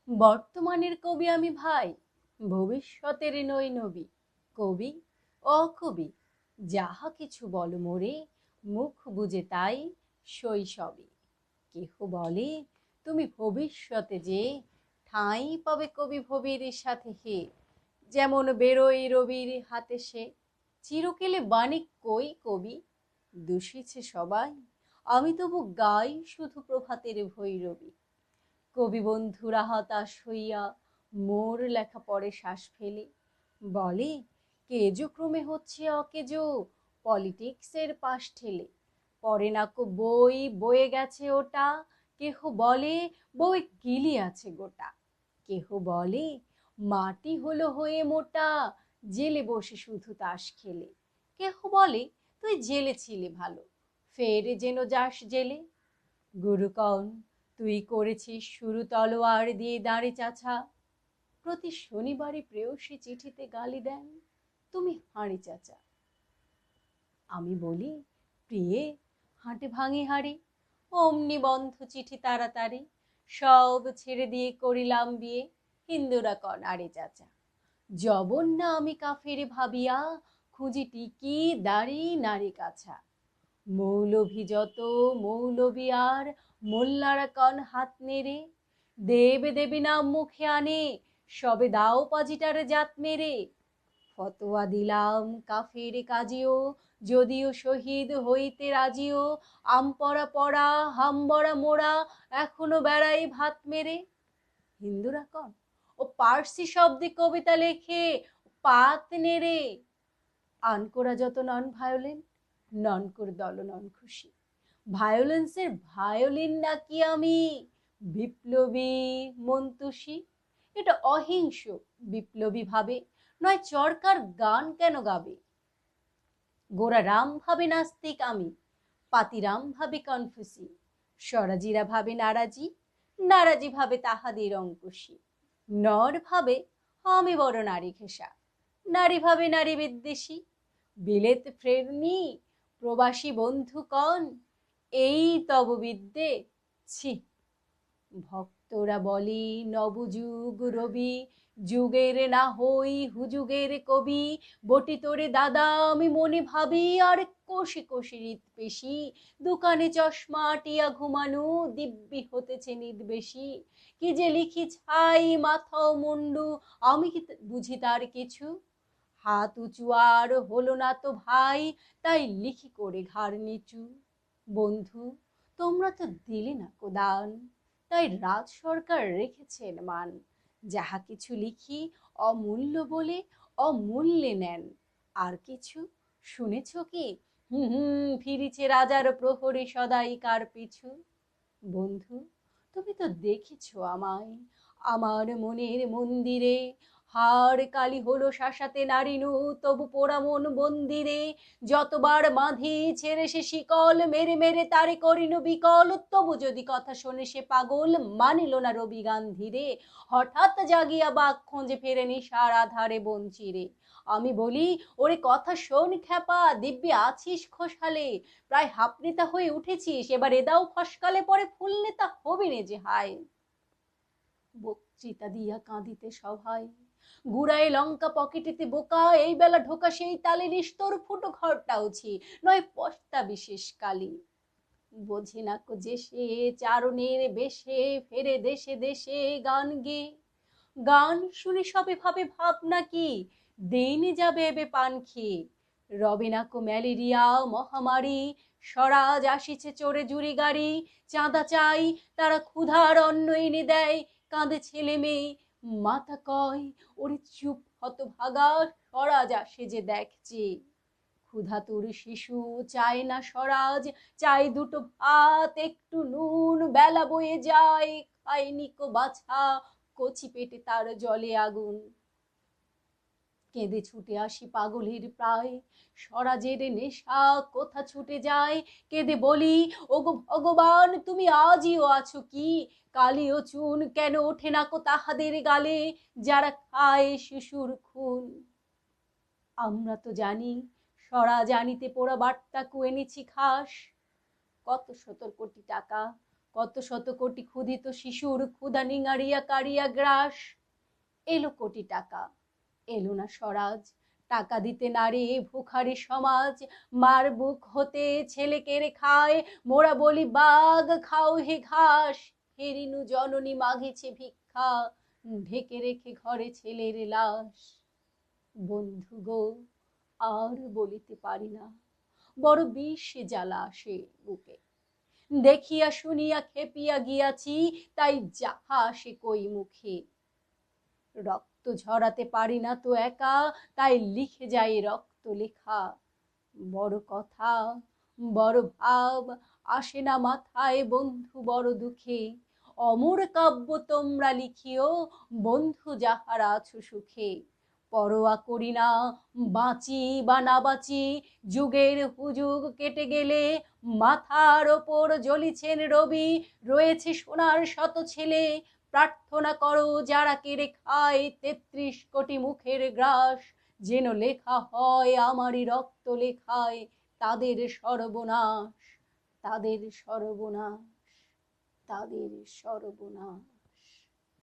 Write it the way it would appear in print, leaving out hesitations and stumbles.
বর্তমানের কবি আমি ভাই, ভবিষ্যতের নই নবী। কবি অকবি যাহা কিছু বল মোরে, মুখ বুজে তাই শৈশবে। কেহ বলে তুমি ভবিষ্যতে যে, ঠাঁই পাবে কবি ভবির সাথে হে। যেমন বেরোই রবির হাতে সে, চিরকেলে বাণী কই কবি। দূষিছে সবাই, আমি তবু গাই শুধু প্রভাতের ভৈরবী। কবি বন্ধুরা হতাশ হইয়া মোর লেখা পড়ে শ্বাস ফেলে, বলে কেজো ক্রমে হচ্ছে অকেজো, পলিটিক্সের পাশ ঠেলে। পড়ে না কো বই, বয়ে গেছে ওটা। কেহ বলে বই কিলি আছে গোটা। কেহ বলে মাটি হলো হয়ে মোটা, জেলে বসে শুধু তাস খেলে। কেহ বলে তুই জেলে ছিলে ভালো, ফের যেন যাস জেলে। গুরুকণ, তুই করেছিস শুরু তলোয়ার দিয়ে দাঁড়ে চাছা, প্রতি শনিবারে প্রেয়সী চিঠিতে গালি দেন তুমি হাঁড়ি চাচা। আমি বলি প্রিয়ে হাঁটে ভাঙে হাড়ি, অমনি বন্ধ চিঠি তাড়াতাড়ি, সব ছেড়ে দিয়ে করিলাম বিয়ে। হিন্দুরা কন আরে চাচা, জবন না আমি কাফের ভাবিয়া, খুঁজি টিকি দাড়ি নারী কাছা। মৌলভী যত মৌলবী আর, মোল্লারা কন হাত নেড়ে, দেবে দেবী নাম মুখে আনে, সবে দাও পাজিটারে জাত মেরে। ফতোয়া দিলাম কাফের কাজিও, যদিও শহীদ হইতে রাজিও, আমপরা পড়া হাম্বরা মোড়া, এখনো বেড়াই ভাত মেরে। হিন্দুরা কন ও পার্সি শব্দে কবিতা লেখে, পাত নেড়ে। আনকোরা যত নন ভায়োলেন্ট, ননকোর দল নন খুশি। ভায়োলেন্সের ভায়োলিন নাকি আমি, বিপ্লবী মন্তুষী। এটা অহিংস বিপ্লবী ভাবে, নয় চরকার গান কেন গাবে। গোরা রাম ভাবে নাস্তিক আমি, পাতিরাম ভাবে কনফুসি। স্বরাজিরা ভাবে নারাজি, নারাজি ভাবে তাহাদের অঙ্কুশী। নর ভাবে আমি বড় নারী ঘেঁষা, নারী ভাবে নারী বিদ্বেষী। বিলেত ফেরনি প্রবাসী বন্ধু কন, এই তব বিদ্যে ছি। ভক্তরা বলে নবযুগ রবি, যুগের না হই হুজুগের কবি। বটি তোরে দাদা আমি মনে ভাবি, আর কষি কষি হৃদ পেশি। দোকানে চশমা টিয়া ঘুমানো, দিব্যি হতেছে নিদ বেশি। কি যে লিখি ছাই মাথাও মুন্ডু, আমি কি বুঝি তার কিছু। হাত উঁচু আর হলো না তো ভাই, তাই লিখি করে ঘাড় নিচু। বন্ধু, তোমরা তো দিলে না কো দান, তাই রাজ সরকার রেখেছেন মান। যাহা কিছু লিখি অমূল্য বলে অমূল্যে নেন। আর কিছু শুনেছ কি, হুম হুম ফিরিছে রাজার প্রহরী সদাই কার পিছু। বন্ধু, তুমি তো দেখেছ আমায়, আমার মনের মন্দিরে। হার কালি হলো শাসাতে নারিনু, তবু পোড়া মন মন্দিরে। যতবার বাঁধি ছেড়ে সে শিকল, মেরে মেরে তারে করিনু বিকল। তবু যদি কথা শোনে সে পাগল, মানিল না রবি গান্ধীরে। হঠাৎ জাগিয়া বাঘ খোঁজে ফেরে নিশার আধারে বঞ্চিরে। আমি বলি ওরে কথা শোন খ্যাপা, দিব্যি আছিস খোশালে, প্রায় হাফ নেতা হয়ে উঠেছিস, এবার এদাও ফসকালে পরে ফুল নেতা হবি নে যে হায়। বক্তৃতা দিয়া কাঁদিতে সভায়, গুড়ায় লঙ্কা পকেটেতে বোকা, এই বেলা ঢোকা সেই তালে নিস্তর ফুটো ঘরটাও ছি, নয় পস্তা বিশেষ কালী। বোঝে না কো যে সে চারণের বেশে, ফেরে দেশে দেশে গান গে। গান শুনে সবে ভাবে ভাবনা কি, দিন যাবে এবে পান খেয়ে। রবে না কো ম্যালেরিয়া মহামারী, স্বরাজ আসিছে চড়ে জুড়ি গাড়ি। চাঁদা চাই, তারা ক্ষুধার অন্ন এনে দেয়, কাঁদে ছেলে মেয়ে। মাথা কয় ওরে চুপ হতভাগা, স্বরাজ আসে যে দেখছে। ক্ষুধাতুর শিশু চায় না স্বরাজ, চাই দুটো ভাত একটু নুন, বেলা বয়ে যায় খায়নি কো বাছা, কচি পেটে তার জলে আগুন। কেঁদে ছুটে আসি পাগলের প্রায়, স্বরাজের নেশা কোথা ছুটে যায়। কেঁদে বলি ওগো ভগবান, তুমি আজিও আছো কি, কালি ও চুন কেন ওঠে না কো তাহাদের গালে, যারা খায় শিশুর খুন। আমরা তো জানি স্বরাজ আনিতে পোড়া বার্তা কু এনেছি খাস। কত 70 কোটি টাকা, কত শত কোটি ক্ষুধিত শিশুর ক্ষুধা নিঙাড়িয়া কাড়িয়া গ্রাস। এলো কোটি টাকা, এলো না স্বরাজ, টাকা দিতে নারে ভুখারি সমাজ। মার বুক হতে ছেলে কেড়ে খায়, মোরা বলি বাঘ খাও হে ঘাস। হেরিনু জননী মাগিছে ভিক্ষা, ঢেকে রেখে ঘরে ছেলের লাশ। বন্ধু গো, আর বলিতে পারি না, বড় বিষ জ্বালা আসে বুকে। দেখিয়া শুনিয়া খেপিয়া গিয়াছি, তাই যাহা আসে কই মুখে। রক্ত ঝরাতে পারি না তো একা, তাই লিখে যাই রক্ত লেখা। বড় কথা, বড় ভাব আসে না মাথায় বন্ধু বড় দুঃখে। অমর কাব্য তোমরা লিখিও, বন্ধু যাহারা আছো সুখে। পরোয়া করি না বাঁচি বা না বাঁচি, যুগের হুজুগ কেটে গেলে মাথার ওপর জ্বলিছেন রবি। রয়েছে সোনার শত ছেলে, প্রার্থনা করো যারা কেড়ে খায় ৩৩ কোটি মুখের গ্রাস। যেন লেখা হয় আমারই রক্ত লেখায়, তাদের সর্বনাশ, তাদের সর্বনাশ, তাদের সর্বনাশ।